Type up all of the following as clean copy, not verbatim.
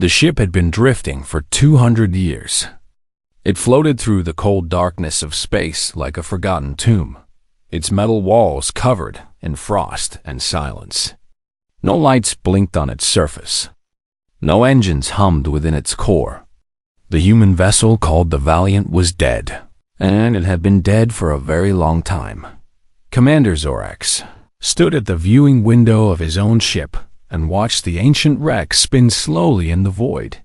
The ship had been drifting for 200 years. It floated through the cold darkness of space like a forgotten tomb, its metal walls covered in frost and silence. No lights blinked on its surface. No engines hummed within its core. The human vessel called the Valiant was dead, and it had been dead for a very long time. Commander Zorax stood at the viewing window of his own ship and watched the ancient wreck spin slowly in the void.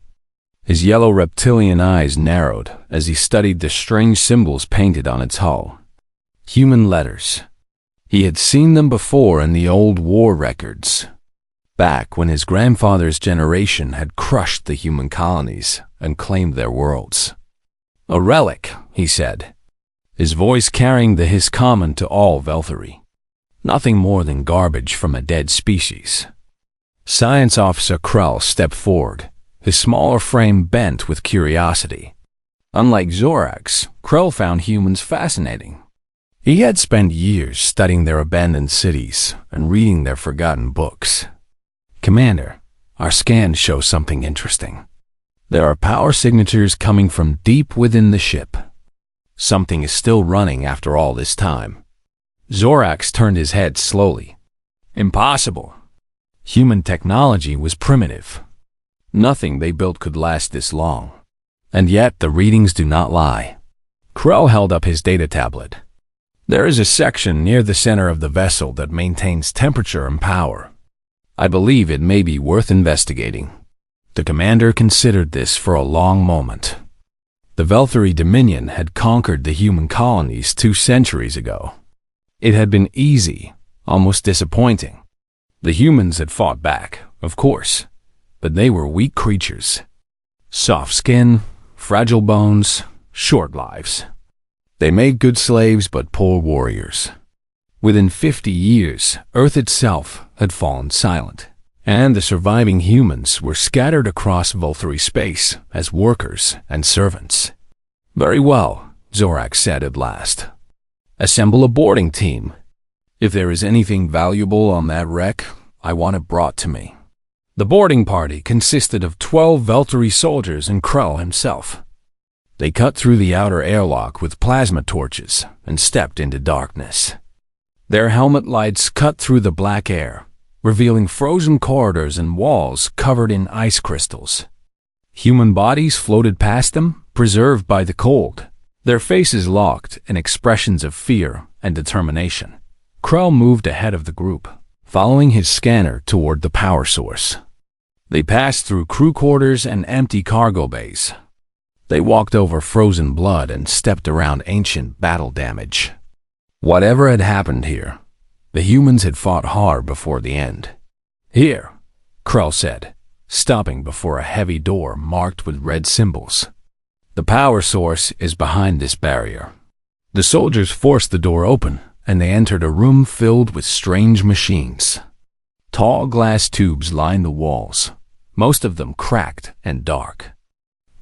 His yellow reptilian eyes narrowed as he studied the strange symbols painted on its hull. Human letters. He had seen them before in the old war records, back when his grandfather's generation had crushed the human colonies and claimed their worlds. A relic, he said, his voice carrying the hiss common to all Velthari. Nothing more than garbage from a dead species. Science Officer Krell stepped forward, his smaller frame bent with curiosity. Unlike Zorax, Krell found humans fascinating. He had spent years studying their abandoned cities and reading their forgotten books. Commander, our scans show something interesting. There are power signatures coming from deep within the ship. Something is still running after all this time. Zorax turned his head slowly. Impossible. Human technology was primitive. Nothing they built could last this long. And yet the readings do not lie. Krell held up his data tablet. There is a section near the center of the vessel that maintains temperature and power. I believe it may be worth investigating. The commander considered this for a long moment. The Velthari Dominion had conquered the human colonies 2 centuries ago. It had been easy, almost disappointing. The humans had fought back, of course, but they were weak creatures. Soft skin, fragile bones, short lives. They made good slaves but poor warriors. Within 50 years, Earth itself had fallen silent, and the surviving humans were scattered across Velthari space as workers and servants. Very well, Zorax said at last. Assemble a boarding team. If there is anything valuable on that wreck, I want it brought to me. The boarding party consisted of 12 Velthari soldiers and Krell himself. They cut through the outer airlock with plasma torches and stepped into darkness. Their helmet lights cut through the black air, revealing frozen corridors and walls covered in ice crystals. Human bodies floated past them, preserved by the cold, their faces locked in expressions of fear and determination. Krell moved ahead of the group, following his scanner toward the power source. They passed through crew quarters and empty cargo bays. They walked over frozen blood and stepped around ancient battle damage. Whatever had happened here, the humans had fought hard before the end. Here, Krell said, stopping before a heavy door marked with red symbols. The power source is behind this barrier. The soldiers forced the door open, and they entered a room filled with strange machines. Tall glass tubes lined the walls, most of them cracked and dark.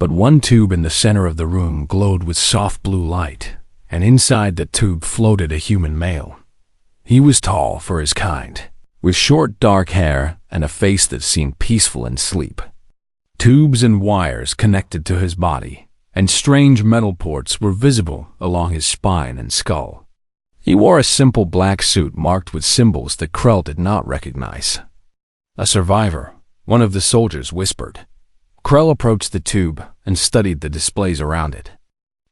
But one tube in the center of the room glowed with soft blue light, and inside the tube floated a human male. He was tall for his kind, with short dark hair and a face that seemed peaceful in sleep. Tubes and wires connected to his body, and strange metal ports were visible along his spine and skull. He wore a simple black suit marked with symbols that Krell did not recognize. A survivor, one of the soldiers whispered. Krell approached the tube and studied the displays around it.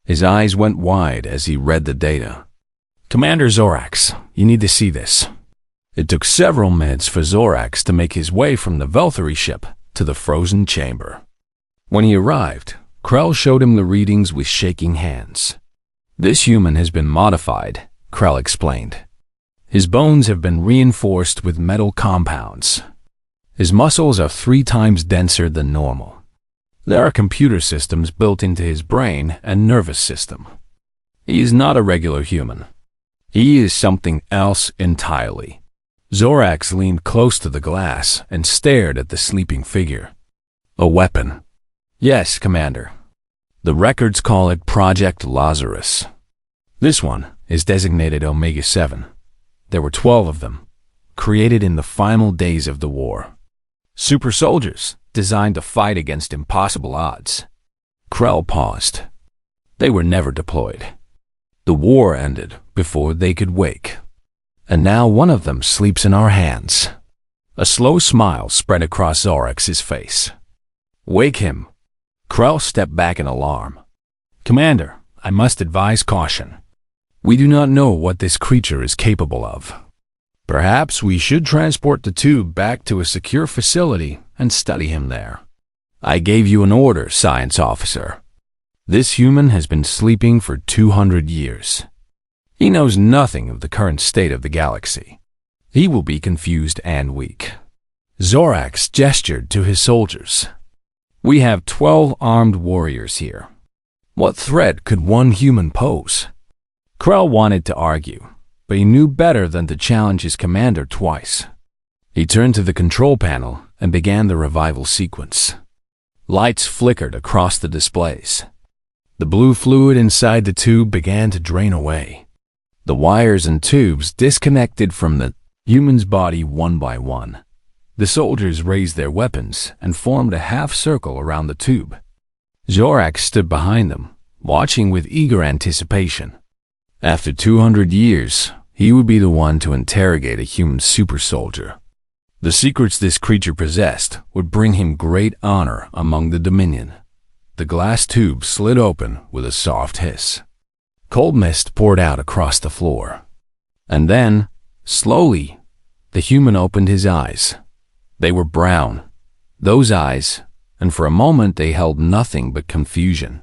His eyes went wide as he read the data. Commander Zorax, you need to see this. It took several minutes for Zorax to make his way from the Velthari ship to the frozen chamber. When he arrived, Krell showed him the readings with shaking hands. This human has been modified, Krell explained. His bones have been reinforced with metal compounds. His muscles are 3 times denser than normal. There are computer systems built into his brain and nervous system. He is not a regular human. He is something else entirely. Zorax leaned close to the glass and stared at the sleeping figure. A weapon. Yes, Commander. The records call it Project Lazarus. This one is designated Omega-7. There were 12 of them, created in the final days of the war. Super soldiers, designed to fight against impossible odds. Krell paused. They were never deployed. The war ended before they could wake. And now one of them sleeps in our hands. A slow smile spread across Zorax's face. Wake him. Krell stepped back in alarm. Commander, I must advise caution. We do not know what this creature is capable of. Perhaps we should transport the tube back to a secure facility and study him there. I gave you an order, Science Officer. This human has been sleeping for 200 years. He knows nothing of the current state of the galaxy. He will be confused and weak. Zorax gestured to his soldiers. We have 12 armed warriors here. What threat could one human pose? Krell wanted to argue, but he knew better than to challenge his commander twice. He turned to the control panel and began the revival sequence. Lights flickered across the displays. The blue fluid inside the tube began to drain away. The wires and tubes disconnected from the human's body one by one. The soldiers raised their weapons and formed a half circle around the tube. Zorax stood behind them, watching with eager anticipation. After 200 years, he would be the one to interrogate a human super soldier. The secrets this creature possessed would bring him great honor among the Dominion. The glass tube slid open with a soft hiss. Cold mist poured out across the floor. And then, slowly, the human opened his eyes. They were brown, those eyes, and for a moment they held nothing but confusion.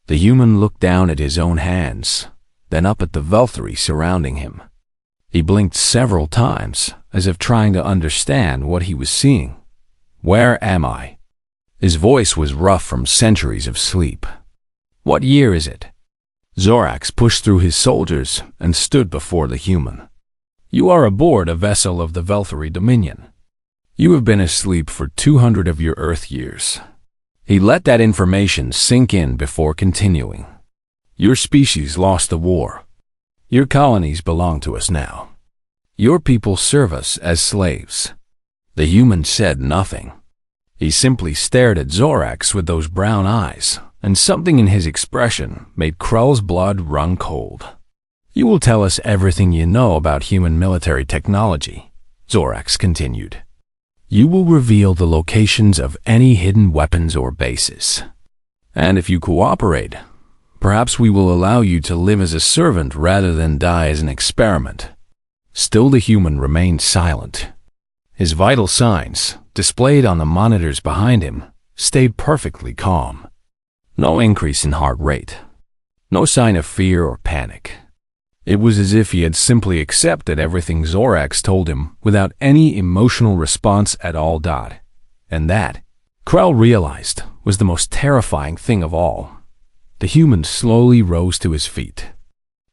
The human looked down at his own hands, then up at the Velthary surrounding him. He blinked several times, as if trying to understand what he was seeing. Where am I? His voice was rough from centuries of sleep. What year is it? Zorax pushed through his soldiers and stood before the human. You are aboard a vessel of the Velthary Dominion. You have been asleep for 200 of your Earth years. He let that information sink in before continuing. Your species lost the war. Your colonies belong to us now. Your people serve us as slaves. The human said nothing. He simply stared at Zorax with those brown eyes, and something in his expression made Krell's blood run cold. You will tell us everything you know about human military technology, Zorax continued. You will reveal the locations of any hidden weapons or bases. And if you cooperate, perhaps we will allow you to live as a servant rather than die as an experiment. Still the human remained silent. His vital signs, displayed on the monitors behind him, stayed perfectly calm. No increase in heart rate. No sign of fear or panic. It was as if he had simply accepted everything Zorax told him without any emotional response at all. And that, Krell realized, was the most terrifying thing of all. The human slowly rose to his feet.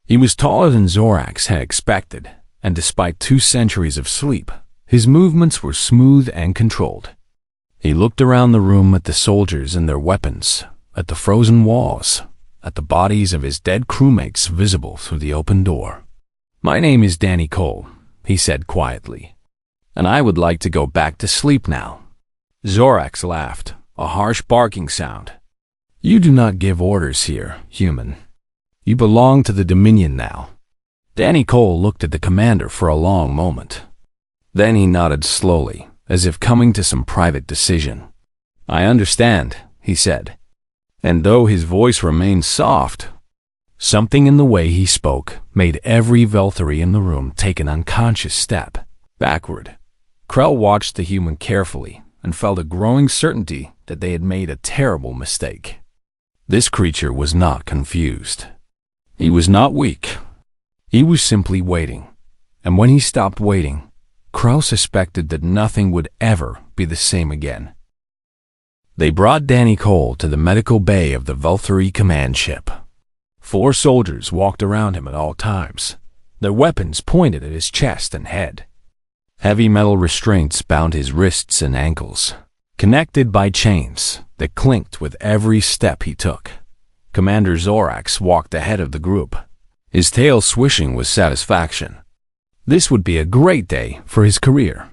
He was taller than Zorax had expected, and despite 2 centuries of sleep, his movements were smooth and controlled. He looked around the room at the soldiers and their weapons, at the frozen walls, at the bodies of his dead crewmates visible through the open door. My name is Danny Cole, he said quietly, and I would like to go back to sleep now. Zorax laughed, a harsh barking sound. You do not give orders here, human. You belong to the Dominion now. Danny Cole looked at the commander for a long moment. Then he nodded slowly, as if coming to some private decision. I understand, he said. And though his voice remained soft, something in the way he spoke made every Velthary in the room take an unconscious step backward. Krell watched the human carefully and felt a growing certainty that they had made a terrible mistake. This creature was not confused. He was not weak. He was simply waiting. And when he stopped waiting, Krell suspected that nothing would ever be the same again. They brought Danny Cole to the medical bay of the Velthary command ship. 4 soldiers walked around him at all times, their weapons pointed at his chest and head. Heavy metal restraints bound his wrists and ankles, connected by chains that clinked with every step he took. Commander Zorax walked ahead of the group, his tail swishing with satisfaction. This would be a great day for his career.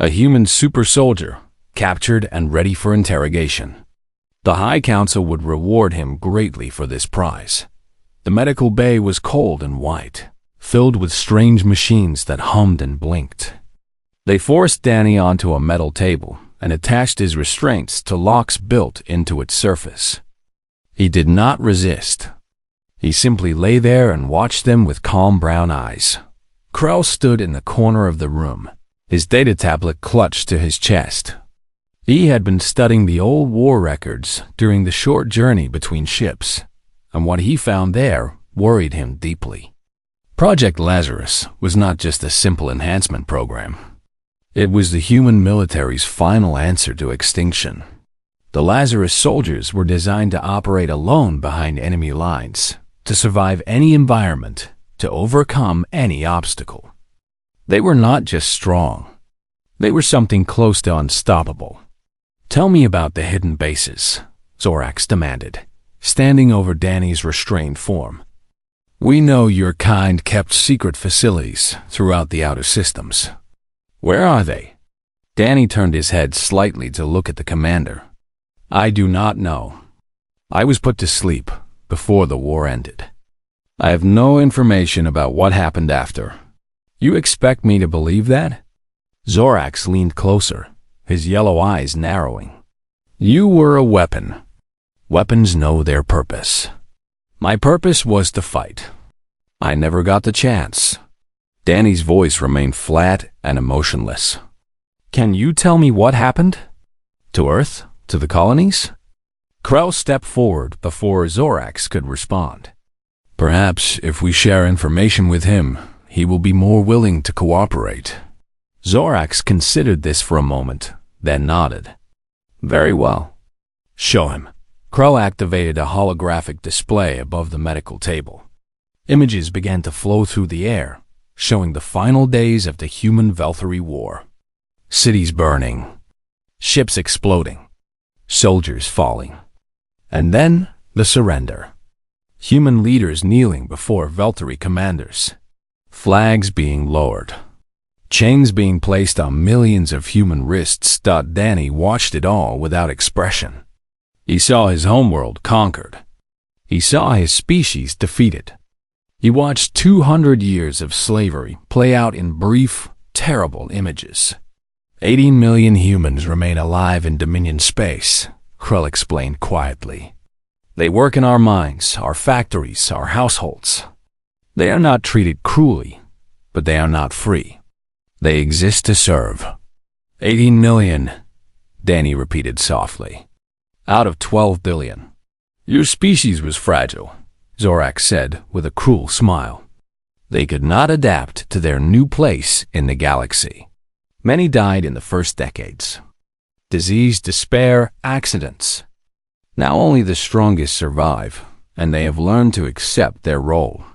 A human super soldier, captured and ready for interrogation. The High Council would reward him greatly for this prize. The medical bay was cold and white, filled with strange machines that hummed and blinked. They forced Danny onto a metal table and attached his restraints to locks built into its surface. He did not resist. He simply lay there and watched them with calm brown eyes. Krell stood in the corner of the room, his data tablet clutched to his chest. He had been studying the old war records during the short journey between ships, and what he found there worried him deeply. Project Lazarus was not just a simple enhancement program. It was the human military's final answer to extinction. The Lazarus soldiers were designed to operate alone behind enemy lines, to survive any environment, to overcome any obstacle. They were not just strong. They were something close to unstoppable. "Tell me about the hidden bases," Zorax demanded, standing over Danny's restrained form. "We know your kind kept secret facilities throughout the outer systems. Where are they?" Danny turned his head slightly to look at the commander. "I do not know. I was put to sleep before the war ended. I have no information about what happened after. You expect me to believe that?" Zorax leaned closer, his yellow eyes narrowing. "You were a weapon. Weapons know their purpose. My purpose was to fight. I never got the chance." Danny's voice remained flat and emotionless. "Can you tell me what happened? To Earth? To the colonies?" Krell stepped forward before Zorax could respond. "Perhaps if we share information with him, he will be more willing to cooperate." Zorax considered this for a moment, then nodded. "Very well. Show him." Krell activated a holographic display above the medical table. Images began to flow through the air, showing the final days of the human-Velthari War. Cities burning, ships exploding, soldiers falling, and then the surrender. Human leaders kneeling before Velthari commanders, flags being lowered, chains being placed on millions of human wrists. Danny watched it all without expression. He saw his homeworld conquered. He saw his species defeated. He watched 200 years of slavery play out in brief, terrible images. 80 million humans remain alive in Dominion space, Krell explained quietly. They work in our mines, our factories, our households. They are not treated cruelly, but they are not free. They exist to serve. 18 million, Danny repeated softly. Out of 12 billion. Your species was fragile, Zorax said with a cruel smile. They could not adapt to their new place in the galaxy. Many died in the first decades. Disease, despair, accidents. Now only the strongest survive, and they have learned to accept their role.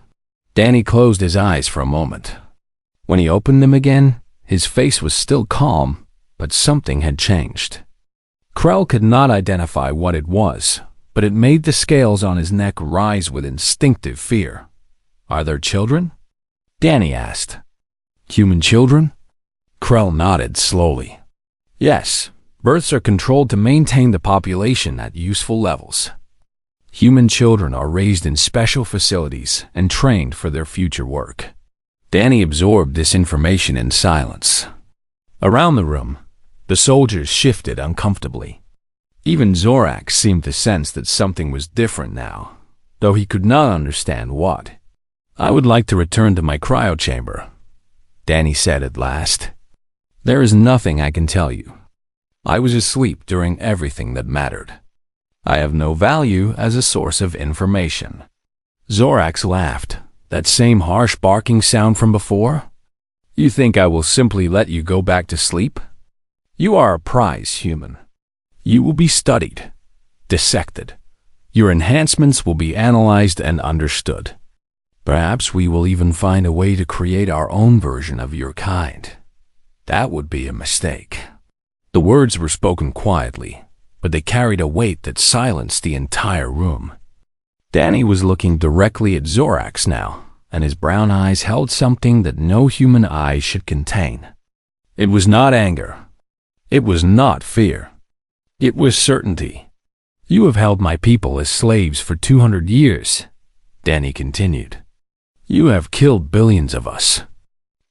Danny closed his eyes for a moment. When he opened them again, his face was still calm, but something had changed. Krell could not identify what it was, but it made the scales on his neck rise with instinctive fear. "Are there children?" Danny asked. "Human children?" Krell nodded slowly. "Yes, births are controlled to maintain the population at useful levels. Human children are raised in special facilities and trained for their future work." Danny absorbed this information in silence. Around the room, the soldiers shifted uncomfortably. Even Zorax seemed to sense that something was different now, though he could not understand what. "I would like to return to my cryo chamber," Danny said at last. "There is nothing I can tell you. I was asleep during everything that mattered. I have no value as a source of information." Zorax laughed, that same harsh barking sound from before. "You think I will simply let you go back to sleep? You are a prize human. You will be studied, dissected. Your enhancements will be analyzed and understood. Perhaps we will even find a way to create our own version of your kind. That would be a mistake." The words were spoken quietly, but they carried a weight that silenced the entire room. Danny was looking directly at Zorax now, and his brown eyes held something that no human eye should contain. It was not anger. It was not fear. It was certainty. You have held my people as slaves for 200 years, Danny continued. You have killed billions of us.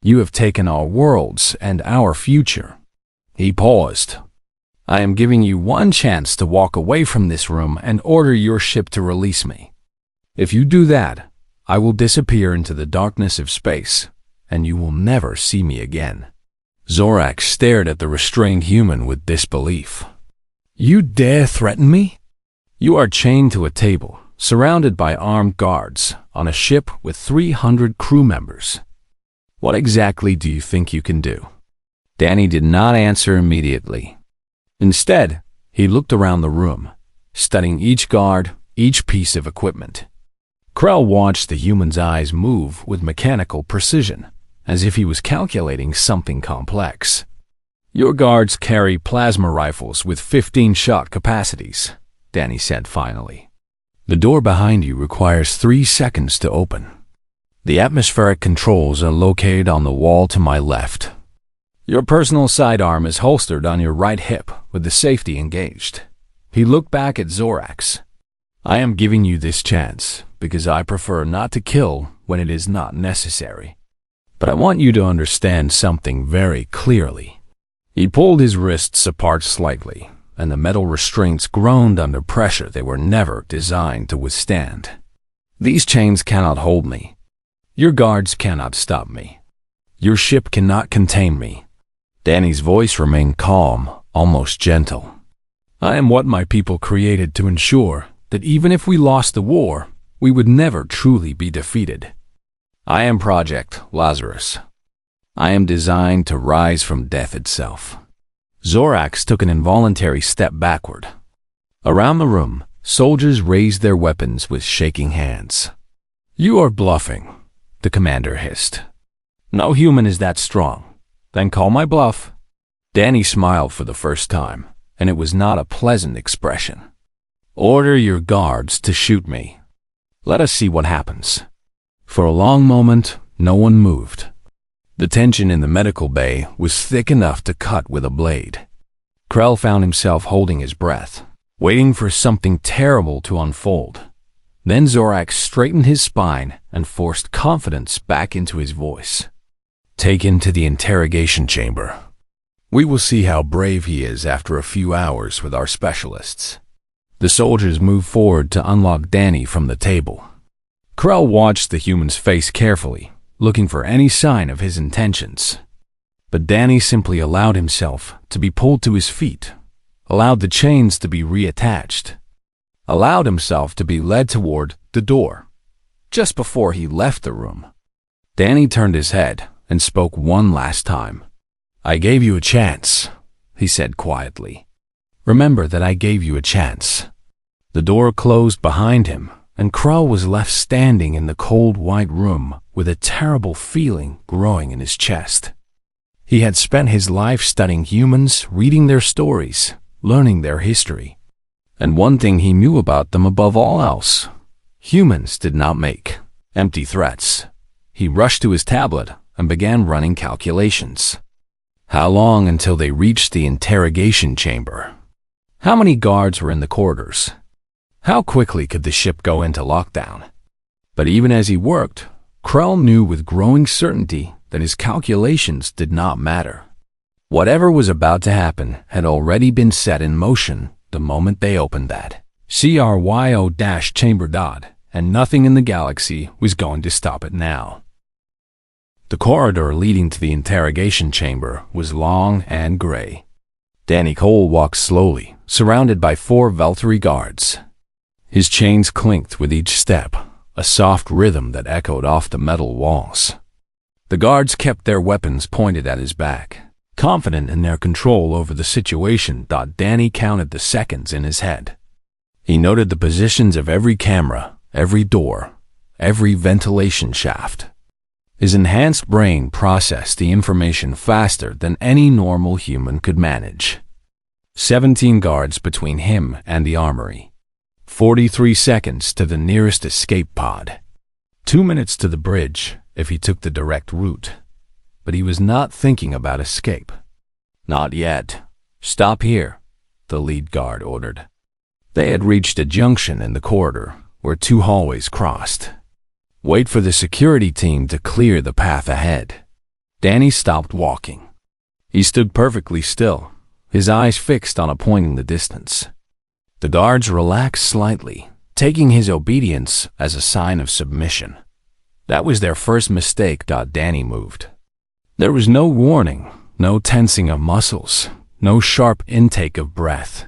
You have taken our worlds and our future. He paused. I am giving you one chance to walk away from this room and order your ship to release me. If you do that, I will disappear into the darkness of space, and you will never see me again. Zorak stared at the restrained human with disbelief. You dare threaten me? You are chained to a table, surrounded by armed guards, on a ship with 300 crew members. What exactly do you think you can do? Danny did not answer immediately. Instead, he looked around the room, studying each guard, each piece of equipment. Krell watched the human's eyes move with mechanical precision, as if he was calculating something complex. Your guards carry plasma rifles with 15-shot capacities, Danny said finally. The door behind you requires 3 seconds to open. The atmospheric controls are located on the wall to my left. Your personal sidearm is holstered on your right hip with the safety engaged. He looked back at Zorax. I am giving you this chance because I prefer not to kill when it is not necessary. But I want you to understand something very clearly. He pulled his wrists apart slightly, and the metal restraints groaned under pressure they were never designed to withstand. These chains cannot hold me. Your guards cannot stop me. Your ship cannot contain me. Danny's voice remained calm, almost gentle. I am what my people created to ensure that even if we lost the war, we would never truly be defeated. I am Project Lazarus. I am designed to rise from death itself. Zorax took an involuntary step backward. Around the room, soldiers raised their weapons with shaking hands. You are bluffing, the commander hissed. No human is that strong. Then call my bluff. Danny smiled for the first time, and it was not a pleasant expression. Order your guards to shoot me. Let us see what happens. For a long moment, no one moved. The tension in the medical bay was thick enough to cut with a blade. Krell found himself holding his breath, waiting for something terrible to unfold. Then Zorak straightened his spine and forced confidence back into his voice. Take him to the interrogation chamber. We will see how brave he is after a few hours with our specialists. The soldiers moved forward to unlock Danny from the table. Krell watched the human's face carefully, looking for any sign of his intentions. But Danny simply allowed himself to be pulled to his feet, allowed the chains to be reattached, allowed himself to be led toward the door. Just before he left the room, Danny turned his head and spoke one last time. I gave you a chance, he said quietly. Remember that I gave you a chance. The door closed behind him, and Krell was left standing in the cold white room with a terrible feeling growing in his chest. He had spent his life studying humans, reading their stories, learning their history. And one thing he knew about them above all else: humans did not make empty threats. He rushed to his tablet and began running calculations. How long until they reached the interrogation chamber? How many guards were in the corridors? How quickly could the ship go into lockdown? But even as he worked, Krell knew with growing certainty that his calculations did not matter. Whatever was about to happen had already been set in motion the moment they opened that CRYO-chamber, and nothing in the galaxy was going to stop it now. The corridor leading to the interrogation chamber was long and gray. Danny Cole walked slowly, surrounded by 4 Valtteri guards. His chains clinked with each step, a soft rhythm that echoed off the metal walls. The guards kept their weapons pointed at his back, confident in their control over the situation. Danny counted the seconds in his head. He noted the positions of every camera, every door, every ventilation shaft. His enhanced brain processed the information faster than any normal human could manage. 17 guards between him and the armory. 43 seconds to the nearest escape pod. 2 minutes to the bridge if he took the direct route. but he was not thinking about escape. "Not yet. Stop here," the lead guard ordered. They had reached a junction in the corridor where two hallways crossed. "Wait for the security team to clear the path ahead." Danny stopped walking. He stood perfectly still, his eyes fixed on a point in the distance. The guards relaxed slightly, taking his obedience as a sign of submission. That was their first mistake. Danny moved. There was no warning, no tensing of muscles, no sharp intake of breath.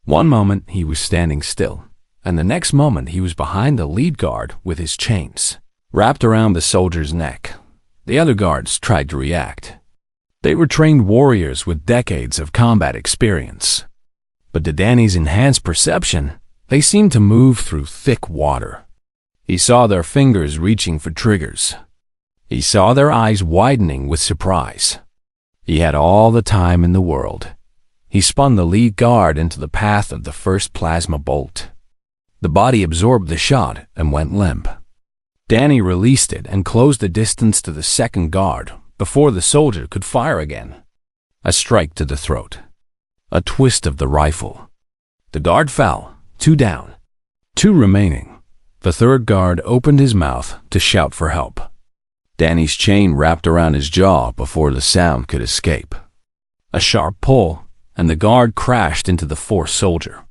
One moment he was standing still, and the next moment he was behind the lead guard with his chains wrapped around the soldier's neck. The other guards tried to react. They were trained warriors with decades of combat experience. But to Danny's enhanced perception, they seemed to move through thick water. He saw their fingers reaching for triggers. He saw their eyes widening with surprise. He had all the time in the world. He spun the lead guard into the path of the first plasma bolt. The body absorbed the shot and went limp. Danny released it and closed the distance to the second guard before the soldier could fire again. A strike to the throat. A twist of the rifle. The guard fell, 2 down. 2 remaining. The third guard opened his mouth to shout for help. Danny's chain wrapped around his jaw before the sound could escape. A sharp pull, and the guard crashed into the fourth soldier.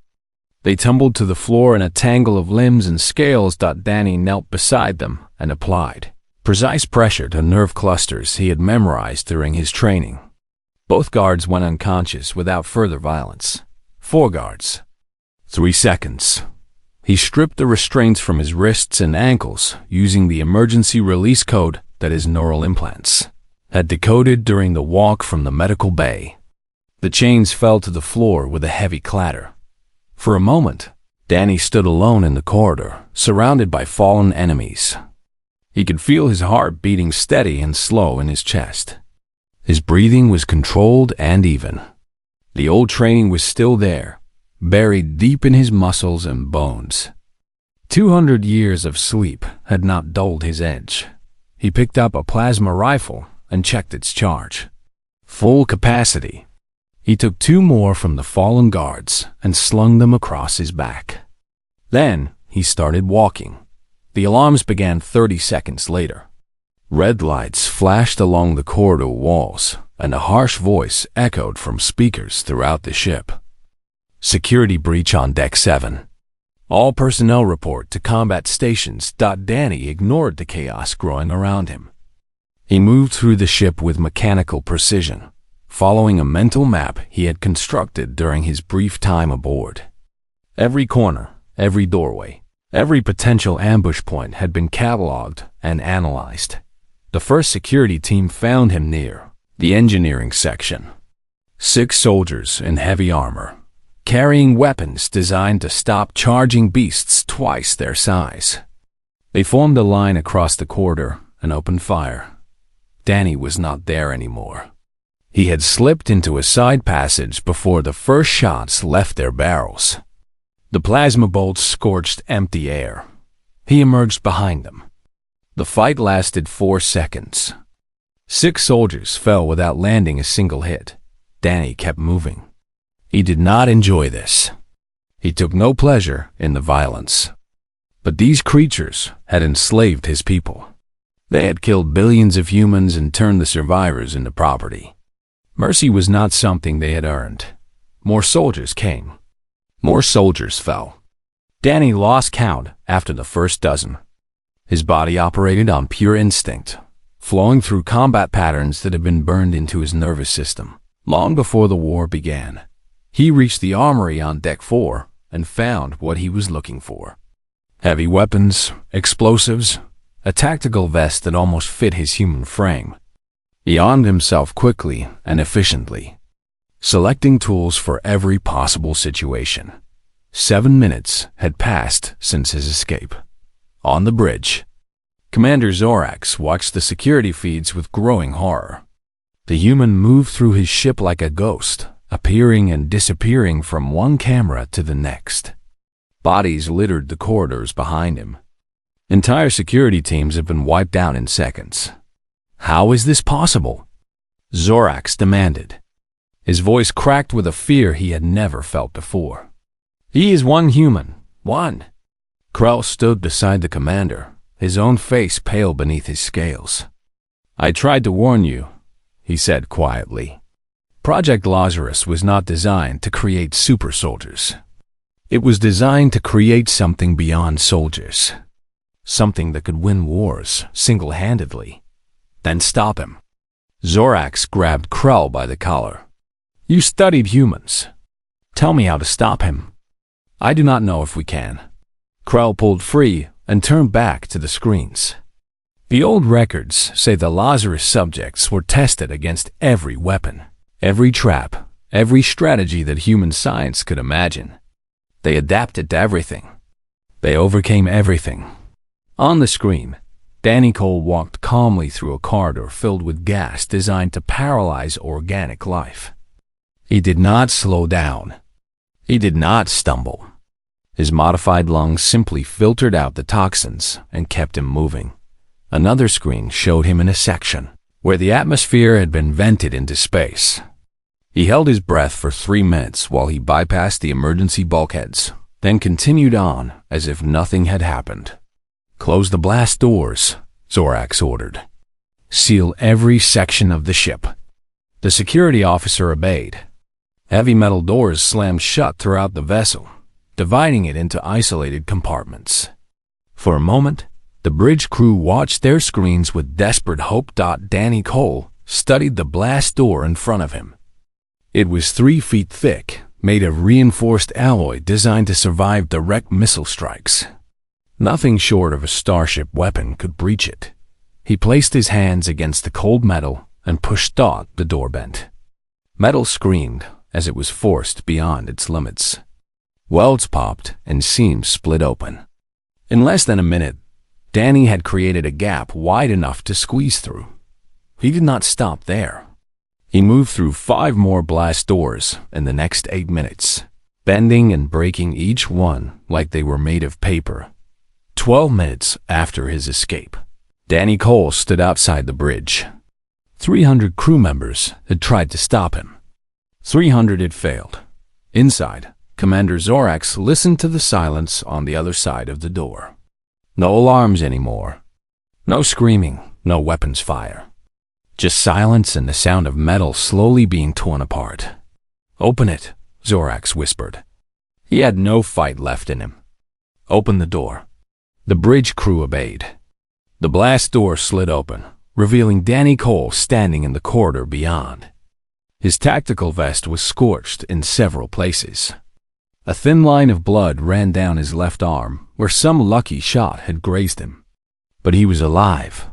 They tumbled to the floor in a tangle of limbs and scales. Danny knelt beside them and applied precise pressure to nerve clusters he had memorized during his training. Both guards went unconscious without further violence. 4 guards. 3 seconds. He stripped the restraints from his wrists and ankles using the emergency release code that his neural implants had decoded during the walk from the medical bay. The chains fell to the floor with a heavy clatter. For a moment, Danny stood alone in the corridor, surrounded by fallen enemies. He could feel his heart beating steady and slow in his chest. His breathing was controlled and even. The old training was still there, buried deep in his muscles and bones. 200 years of sleep had not dulled his edge. He picked up a plasma rifle and checked its charge. Full capacity. He took 2 more from the fallen guards and slung them across his back. Then he started walking. The alarms began 30 seconds later. Red lights flashed along the corridor walls, and a harsh voice echoed from speakers throughout the ship. Security breach on Deck 7. All personnel report to combat stations. Danny ignored the chaos growing around him. He moved through the ship with mechanical precision, following a mental map he had constructed during his brief time aboard. Every corner, every doorway, every potential ambush point had been cataloged and analyzed. The first security team found him near the engineering section. 6 soldiers in heavy armor, carrying weapons designed to stop charging beasts twice their size. They formed a line across the corridor and opened fire. Danny was not there anymore. He had slipped into a side passage before the first shots left their barrels. The plasma bolts scorched empty air. He emerged behind them. The fight lasted 4 seconds. 6 soldiers fell without landing a single hit. Danny kept moving. He did not enjoy this. He took no pleasure in the violence. But these creatures had enslaved his people. They had killed billions of humans and turned the survivors into property. Mercy was not something they had earned. More soldiers came. More soldiers fell. Danny lost count after the first dozen. His body operated on pure instinct, flowing through combat patterns that had been burned into his nervous system long before the war began. He reached the armory on Deck 4 and found what he was looking for. Heavy weapons, explosives, a tactical vest that almost fit his human frame. He armed himself quickly and efficiently, selecting tools for every possible situation. 7 minutes had passed since his escape. On the bridge, Commander Zorax watched the security feeds with growing horror. The human moved through his ship like a ghost, appearing and disappearing from one camera to the next. Bodies littered the corridors behind him. Entire security teams had been wiped out in seconds. How is this possible? Zorax demanded. His voice cracked with a fear he had never felt before. He is one human. One. Krell stood beside the commander, his own face pale beneath his scales. I tried to warn you, he said quietly. Project Lazarus was not designed to create super soldiers. It was designed to create something beyond soldiers. Something that could win wars single-handedly. Then stop him. Zorax grabbed Krell by the collar. You studied humans. Tell me how to stop him. I do not know if we can. Krell pulled free and turned back to the screens. The old records say the Lazarus subjects were tested against every weapon, every trap, every strategy that human science could imagine. They adapted to everything. They overcame everything. On the screen, Danny Cole walked calmly through a corridor filled with gas designed to paralyze organic life. He did not slow down. He did not stumble. His modified lungs simply filtered out the toxins and kept him moving. Another screen showed him in a section where the atmosphere had been vented into space. He held his breath for 3 minutes while he bypassed the emergency bulkheads, then continued on as if nothing had happened. Close the blast doors, Zorax ordered. Seal every section of the ship. The security officer obeyed. Heavy metal doors slammed shut throughout the vessel, dividing it into isolated compartments. For a moment, the bridge crew watched their screens with desperate hope. Danny Cole studied the blast door in front of him. It was 3 feet thick, made of reinforced alloy designed to survive direct missile strikes. Nothing short of a starship weapon could breach it. He placed his hands against the cold metal and pushed. The door bent. Metal screamed as it was forced beyond its limits. Welds popped and seams split open. In less than a minute, Danny had created a gap wide enough to squeeze through. He did not stop there. He moved through 5 more blast doors in the next 8 minutes, bending and breaking each one like they were made of paper. 12 minutes after his escape, Danny Cole stood outside the bridge. 300 crew members had tried to stop him. 300 had failed. Inside, Commander Zorax listened to the silence on the other side of the door. No alarms anymore. No screaming, no weapons fire. Just silence and the sound of metal slowly being torn apart. Open it, Zorax whispered. He had no fight left in him. Open the door. The bridge crew obeyed. The blast door slid open, revealing Danny Cole standing in the corridor beyond. His tactical vest was scorched in several places. A thin line of blood ran down his left arm, where some lucky shot had grazed him. But he was alive.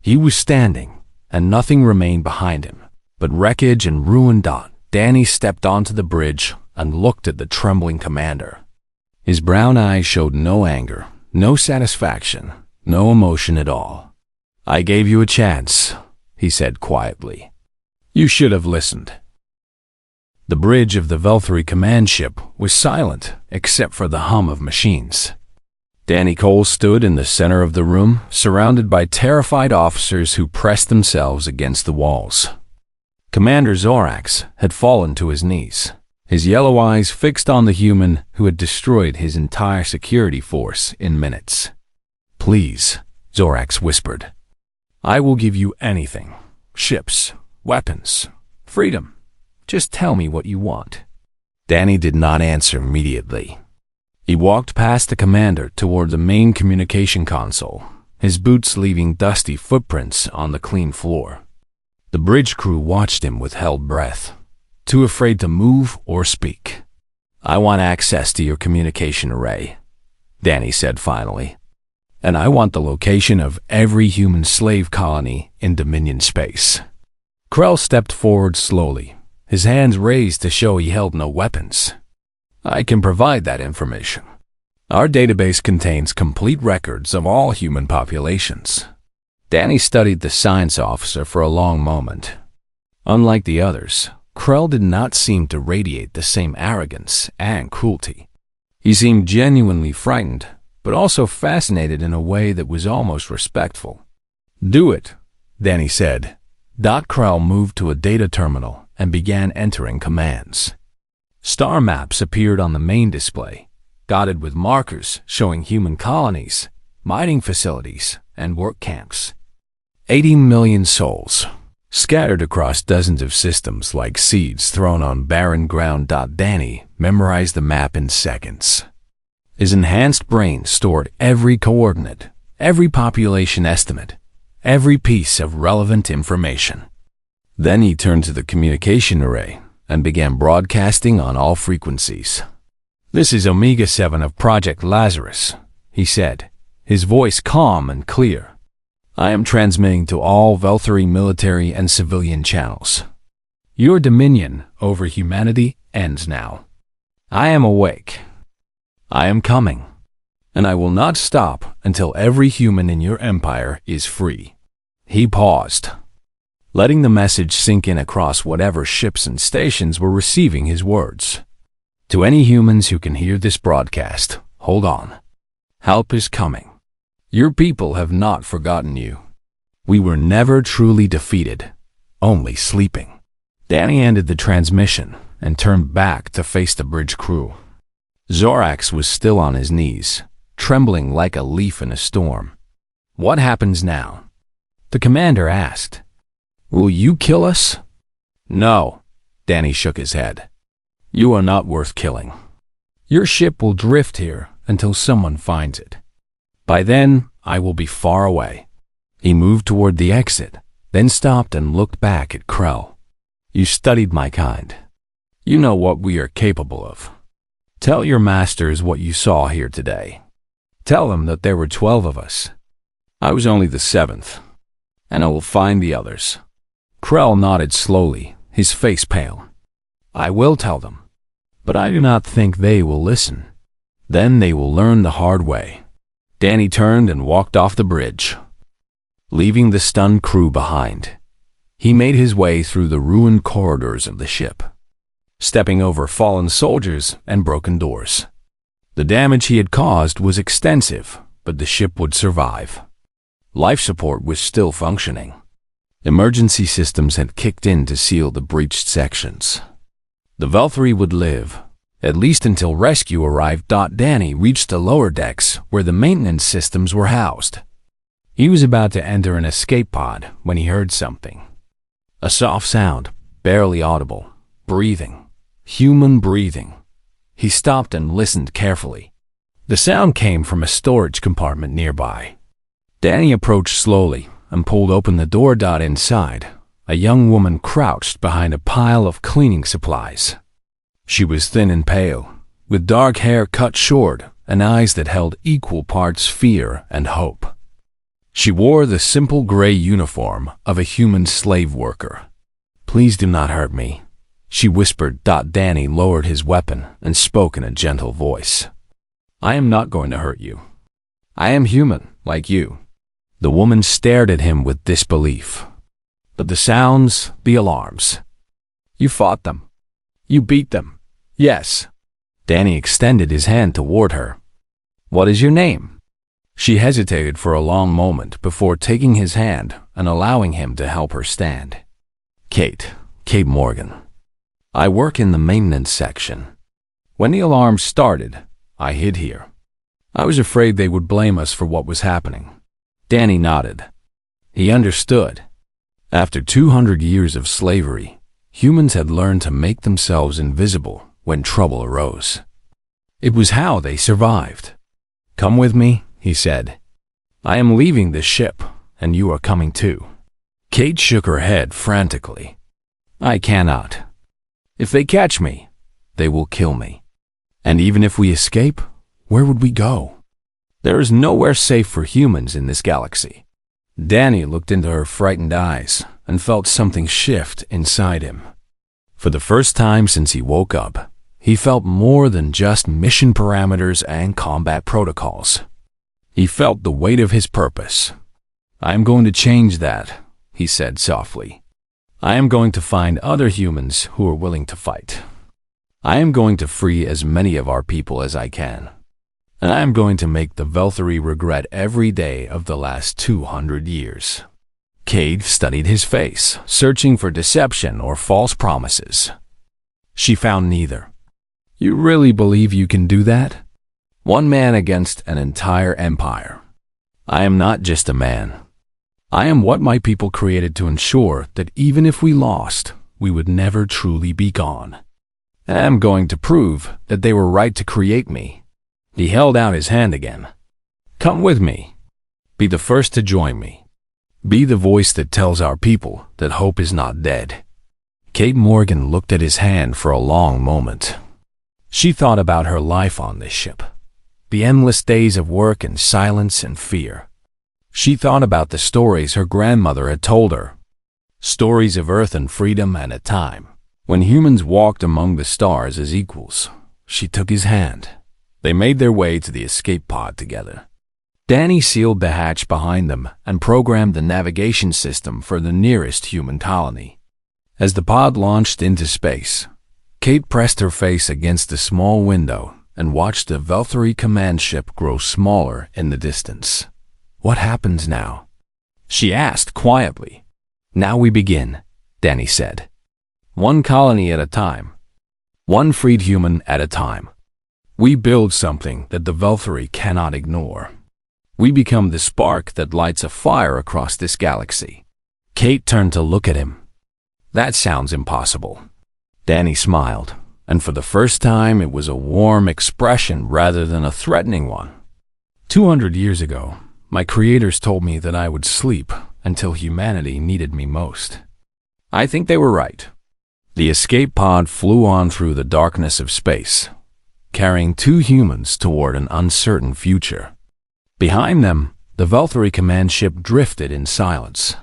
He was standing, and nothing remained behind him but wreckage and ruin. Danny stepped onto the bridge and looked at the trembling commander. His brown eyes showed no anger, no satisfaction, no emotion at all. I gave you a chance, he said quietly. You should have listened. The bridge of the Velthary command ship was silent except for the hum of machines. Danny Cole stood in the center of the room, surrounded by terrified officers who pressed themselves against the walls. Commander Zorax had fallen to his knees, his yellow eyes fixed on the human who had destroyed his entire security force in minutes. Please, Zorax whispered. I will give you anything. Ships, weapons, freedom. Just tell me what you want. Danny did not answer immediately. He walked past the commander toward the main communication console, his boots leaving dusty footprints on the clean floor. The bridge crew watched him with held breath, too afraid to move or speak. I want access to your communication array, Danny said finally. And I want the location of every human slave colony in Dominion space. Krell stepped forward slowly, his hands raised to show he held no weapons. I can provide that information. Our database contains complete records of all human populations. Danny studied the science officer for a long moment. Unlike the others, Krell did not seem to radiate the same arrogance and cruelty. He seemed genuinely frightened, but also fascinated in a way that was almost respectful. Do it, Danny said. Krell moved to a data terminal and began entering commands. Star maps appeared on the main display, dotted with markers showing human colonies, mining facilities, and work camps. 80 million souls, scattered across dozens of systems like seeds thrown on barren ground. Danny memorized the map in seconds. His enhanced brain stored every coordinate, every population estimate, every piece of relevant information. Then he turned to the communication array and began broadcasting on all frequencies. "This is Omega 7 of Project Lazarus," he said, his voice calm and clear. "I am transmitting to all Velthari military and civilian channels. Your dominion over humanity ends now. I am awake. I am coming, and I will not stop until every human in your empire is free." He paused, letting the message sink in across whatever ships and stations were receiving his words. "To any humans who can hear this broadcast, hold on. Help is coming. Your people have not forgotten you. We were never truly defeated, only sleeping." Danny ended the transmission and turned back to face the bridge crew. Zorax was still on his knees, trembling like a leaf in a storm. "What happens now?" the commander asked. "Will you kill us?" "No," Danny shook his head. "You are not worth killing. Your ship will drift here until someone finds it. By then, I will be far away." He moved toward the exit, then stopped and looked back at Krell. "You studied my kind. You know what we are capable of. Tell your masters what you saw here today. Tell them that there were 12 of us. I was only the 7th, and I will find the others." Krell nodded slowly, his face pale. "I will tell them, but I do not think they will listen. Then they will learn the hard way." Danny turned and walked off the bridge, leaving the stunned crew behind. He made his way through the ruined corridors of the ship, stepping over fallen soldiers and broken doors. The damage he had caused was extensive, but the ship would survive. Life support was still functioning. Emergency systems had kicked in to seal the breached sections. The Velthari would live, at least until rescue arrived. Danny reached the lower decks where the maintenance systems were housed. He was about to enter an escape pod when he heard something. A soft sound, barely audible, breathing, human breathing. He stopped and listened carefully. The sound came from a storage compartment nearby. Danny approached slowly and pulled open the door. Inside, a young woman crouched behind a pile of cleaning supplies. She was thin and pale, with dark hair cut short and eyes that held equal parts fear and hope. She wore the simple gray uniform of a human slave worker. "Please do not hurt me," she whispered. Danny lowered his weapon and spoke in a gentle voice. "I am not going to hurt you. I am human, like you." The woman stared at him with disbelief. "But the sounds, the alarms. You fought them. You beat them." "Yes." Danny extended his hand toward her. "What is your name?" She hesitated for a long moment before taking his hand and allowing him to help her stand. Kate Morgan. "I work in the maintenance section. When the alarm started, I hid here. I was afraid they would blame us for what was happening." Danny nodded. He understood. After 200 years of slavery, humans had learned to make themselves invisible when trouble arose. It was how they survived. "Come with me," he said. "I am leaving this ship, and you are coming too." Kate shook her head frantically. "I cannot. If they catch me, they will kill me. And even if we escape, where would we go? There is nowhere safe for humans in this galaxy." Danny looked into her frightened eyes and felt something shift inside him. For the first time since he woke up, he felt more than just mission parameters and combat protocols. He felt the weight of his purpose. "I am going to change that," he said softly. "I am going to find other humans who are willing to fight. I am going to free as many of our people as I can. And I am going to make the Velthari regret every day of the last 200 years." Kate studied his face, searching for deception or false promises. She found neither. You really believe you can do that? One man against an entire empire. I am not just a man. I am what my people created to ensure that even if we lost, we would never truly be gone. And I am going to prove that they were right to create me. He held out his hand again. Come with me. Be the first to join me. Be the voice that tells our people that hope is not dead. Kate Morgan looked at his hand for a long moment. She thought about her life on this ship. The endless days of work and silence and fear. She thought about the stories her grandmother had told her. Stories of Earth and freedom and a time when humans walked among the stars as equals. She took his hand. They made their way to the escape pod together. Danny sealed the hatch behind them and programmed the navigation system for the nearest human colony. As the pod launched into space, Kate pressed her face against a small window and watched the Valkyrie command ship grow smaller in the distance. What happens now? She asked quietly. Now we begin, Danny said. One colony at a time. One freed human at a time. We build something that the Valkyrie cannot ignore. We become the spark that lights a fire across this galaxy. Kate turned to look at him. That sounds impossible. Danny smiled, and for the first time it was a warm expression rather than a threatening one. 200 years ago, my creators told me that I would sleep until humanity needed me most. I think they were right. The escape pod flew on through the darkness of space, carrying 2 humans toward an uncertain future. Behind them, the Valkyrie command ship drifted in silence.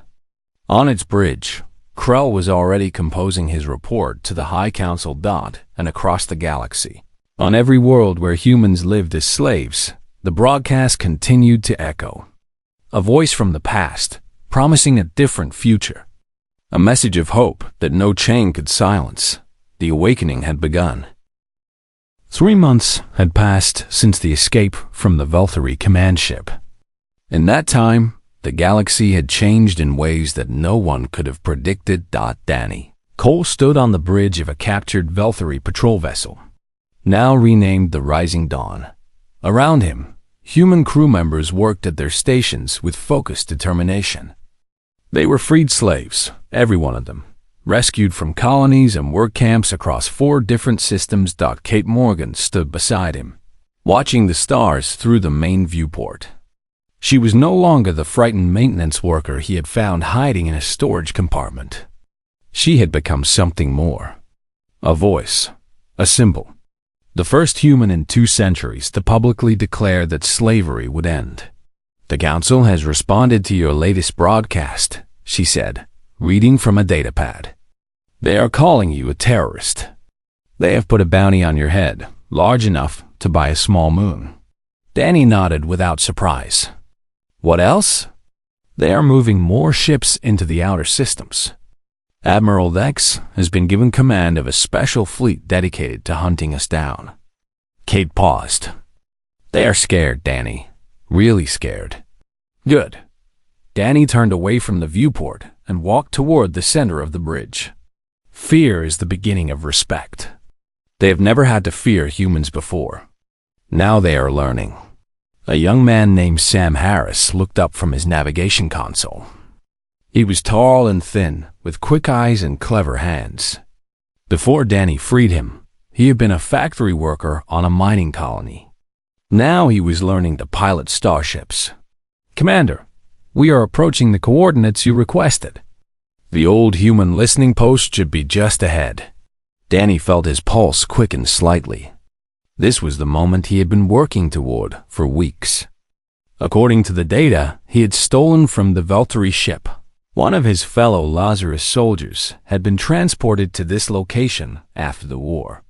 On its bridge, Krell was already composing his report to the High Council Dot and across the galaxy. On every world where humans lived as slaves, the broadcast continued to echo. A voice from the past, promising a different future. A message of hope that no chain could silence. The awakening had begun. 3 months had passed since the escape from the Valkyrie command ship. In that time, the galaxy had changed in ways that no one could have predicted. Danny Cole stood on the bridge of a captured Valkyrie patrol vessel, now renamed the Rising Dawn. Around him, human crew members worked at their stations with focused determination. They were freed slaves, every one of them, rescued from colonies and work camps across 4 different systems. Kate Morgan stood beside him, watching the stars through the main viewport. She was no longer the frightened maintenance worker he had found hiding in a storage compartment. She had become something more. A voice, a symbol. The first human in 2 centuries to publicly declare that slavery would end. The Council has responded to your latest broadcast, she said, reading from a datapad. They are calling you a terrorist. They have put a bounty on your head, large enough to buy a small moon. Danny nodded without surprise. What else? They are moving more ships into the outer systems. Admiral Dex has been given command of a special fleet dedicated to hunting us down. Kate paused. They are scared, Danny. Really scared. Good. Danny turned away from the viewport and walked toward the center of the bridge. Fear is the beginning of respect. They have never had to fear humans before. Now they are learning. A young man named Sam Harris looked up from his navigation console. He was tall and thin, with quick eyes and clever hands. Before Danny freed him, he had been a factory worker on a mining colony. Now he was learning to pilot starships. Commander, we are approaching the coordinates you requested. The old human listening post should be just ahead. Danny felt his pulse quicken slightly. This was the moment he had been working toward for weeks. According to the data he had stolen from the Valkyrie ship, one of his fellow Lazarus soldiers had been transported to this location after the war.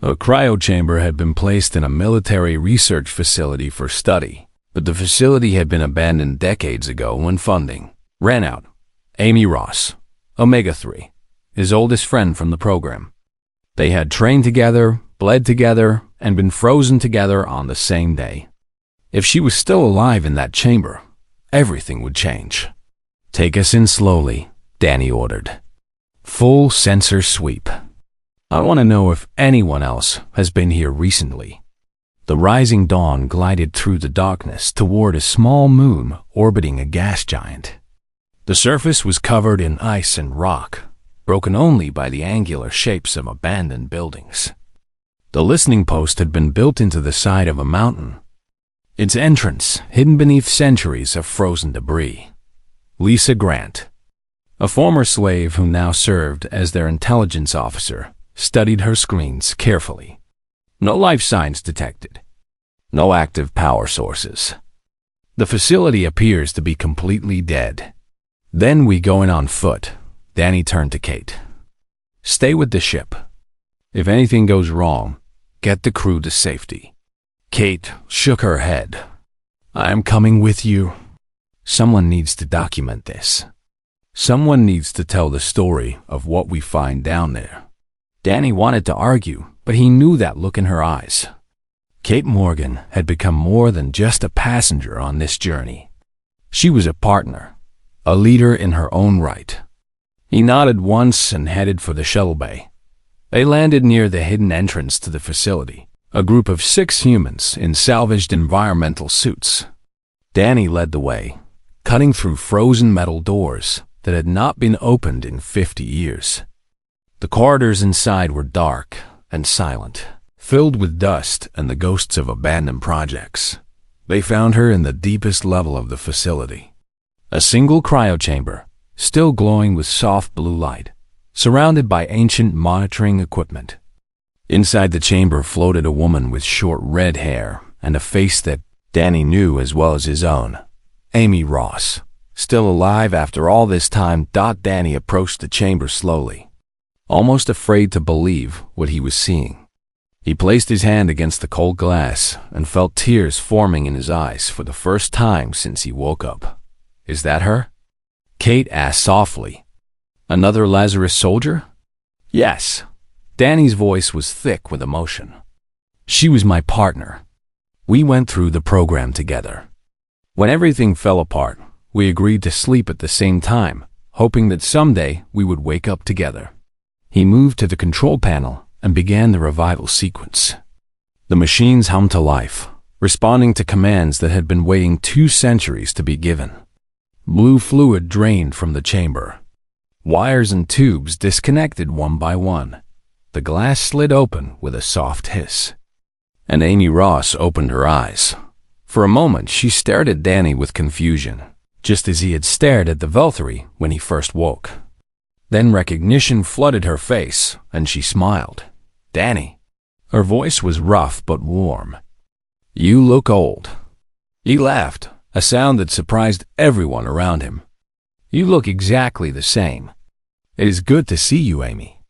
A cryochamber had been placed in a military research facility for study, but the facility had been abandoned decades ago when funding ran out. Amy Ross, Omega-3, his oldest friend from the program. They had trained together, bled together, and been frozen together on the same day. If she was still alive in that chamber, everything would change. "Take us in slowly," Danny ordered. "Full sensor sweep. I want to know if anyone else has been here recently." The rising dawn glided through the darkness toward a small moon orbiting a gas giant. The surface was covered in ice and rock, broken only by the angular shapes of abandoned buildings. The listening post had been built into the side of a mountain, its entrance hidden beneath centuries of frozen debris. Lisa Grant, a former slave who now served as their intelligence officer, studied her screens carefully. No life signs detected. No active power sources. The facility appears to be completely dead. "Then we go in on foot," Danny turned to Kate. "Stay with the ship. If anything goes wrong, get the crew to safety." Kate shook her head. "I am coming with you. Someone needs to document this. Someone needs to tell the story of what we find down there." Danny wanted to argue, but he knew that look in her eyes. Kate Morgan had become more than just a passenger on this journey. She was a partner, a leader in her own right. He nodded once and headed for the shuttle bay. They landed near the hidden entrance to the facility, a group of 6 humans in salvaged environmental suits. Danny led the way, cutting through frozen metal doors that had not been opened in 50 years. The corridors inside were dark and silent, filled with dust and the ghosts of abandoned projects. They found her in the deepest level of the facility. A single cryochamber, still glowing with soft blue light, surrounded by ancient monitoring equipment. Inside the chamber floated a woman with short red hair and a face that Danny knew as well as his own. Amy Ross, still alive after all this time. Danny approached the chamber slowly, almost afraid to believe what he was seeing. He placed his hand against the cold glass and felt tears forming in his eyes for the first time since he woke up. "Is that her?" Kate asked softly. "Another Lazarus soldier?" "Yes." Danny's voice was thick with emotion. "She was my partner. We went through the program together. When everything fell apart, we agreed to sleep at the same time, hoping that someday we would wake up together." He moved to the control panel and began the revival sequence. The machines hummed to life, responding to commands that had been waiting 2 centuries to be given. Blue fluid drained from the chamber. Wires and tubes disconnected one by one. The glass slid open with a soft hiss. And Amy Ross opened her eyes. For a moment, she stared at Danny with confusion, just as he had stared at the Valkyrie when he first woke. Then recognition flooded her face, and she smiled. "Danny." Her voice was rough but warm. "You look old." He laughed, a sound that surprised everyone around him. "You look exactly the same. It is good to see you, Amy."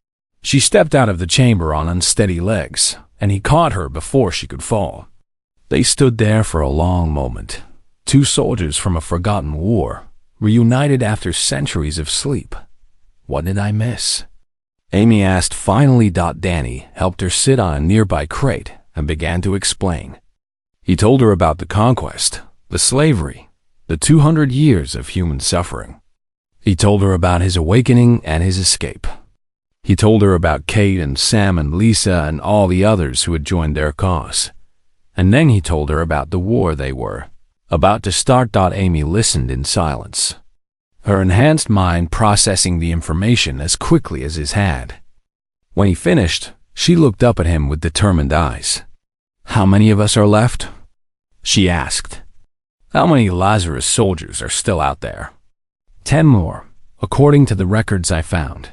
She stepped out of the chamber on unsteady legs, and he caught her before she could fall. They stood there for a long moment, 2 soldiers from a forgotten war, reunited after centuries of sleep. "What did I miss?" Amy asked finally. Danny helped her sit on a nearby crate and began to explain. He told her about the conquest, the slavery, the 200 years of human suffering. He told her about his awakening and his escape. He told her about Kate and Sam and Lisa and all the others who had joined their cause. And then he told her about the war they were about to start. Amy listened in silence, her enhanced mind processing the information as quickly as his had. When he finished, she looked up at him with determined eyes. "How many of us are left?" she asked. "How many Lazarus soldiers are still out there?" 10 more, according to the records I found.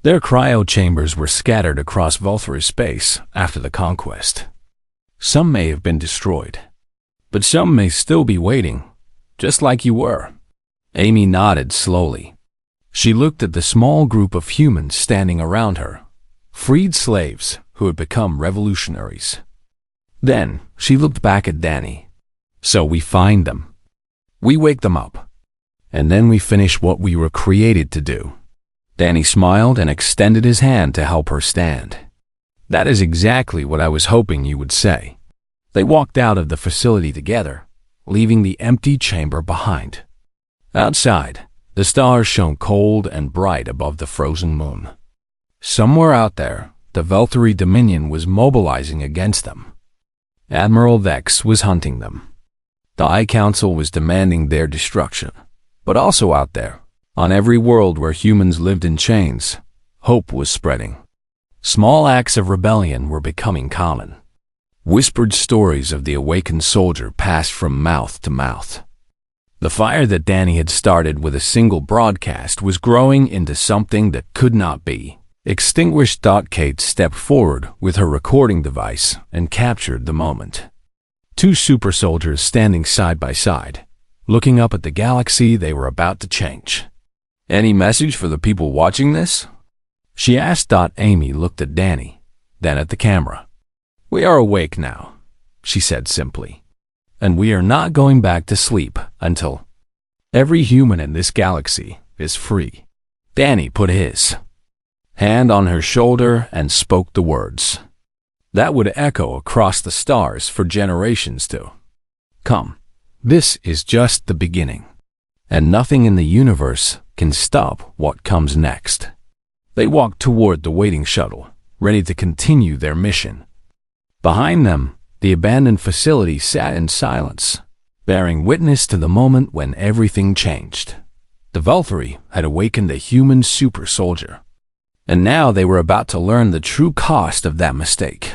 Their cryo chambers were scattered across Valkyrie space after the conquest. Some may have been destroyed, but some may still be waiting, just like you were. Amy nodded slowly. She looked at the small group of humans standing around her, freed slaves who had become revolutionaries. Then she looked back at Danny. "So we find them. We wake them up. And then we finish what we were created to do." Danny smiled and extended his hand to help her stand. "That is exactly what I was hoping you would say." They walked out of the facility together, leaving the empty chamber behind. Outside, The stars shone cold and bright above the frozen moon. Somewhere out there, the Veltari Dominion was mobilizing against them. Admiral Vex was hunting them. The High Council was demanding their destruction. But also out there, on every world where humans lived in chains, hope was spreading. Small acts of rebellion were becoming common. Whispered stories of the awakened soldier passed from mouth to mouth. The fire that Danny had started with a single broadcast was growing into something that could not be extinguished. Kate stepped forward with her recording device and captured the moment. Two super soldiers standing side by side, looking up at the galaxy they were about to change. "Any message for the people watching this?" she asked. Amy looked at Danny, then at the camera. "We are awake now," she said simply. "And we are not going back to sleep until every human in this galaxy is free." Danny put his hand on her shoulder and spoke the words that would echo across the stars for generations to come. This is just the beginning, and nothing in the universe can stop what comes next. They walked toward the waiting shuttle, ready to continue their mission. Behind them, the abandoned facility sat in silence, bearing witness to the moment when everything changed. The Veltari had awakened a human super soldier, and now they were about to learn the true cost of that mistake.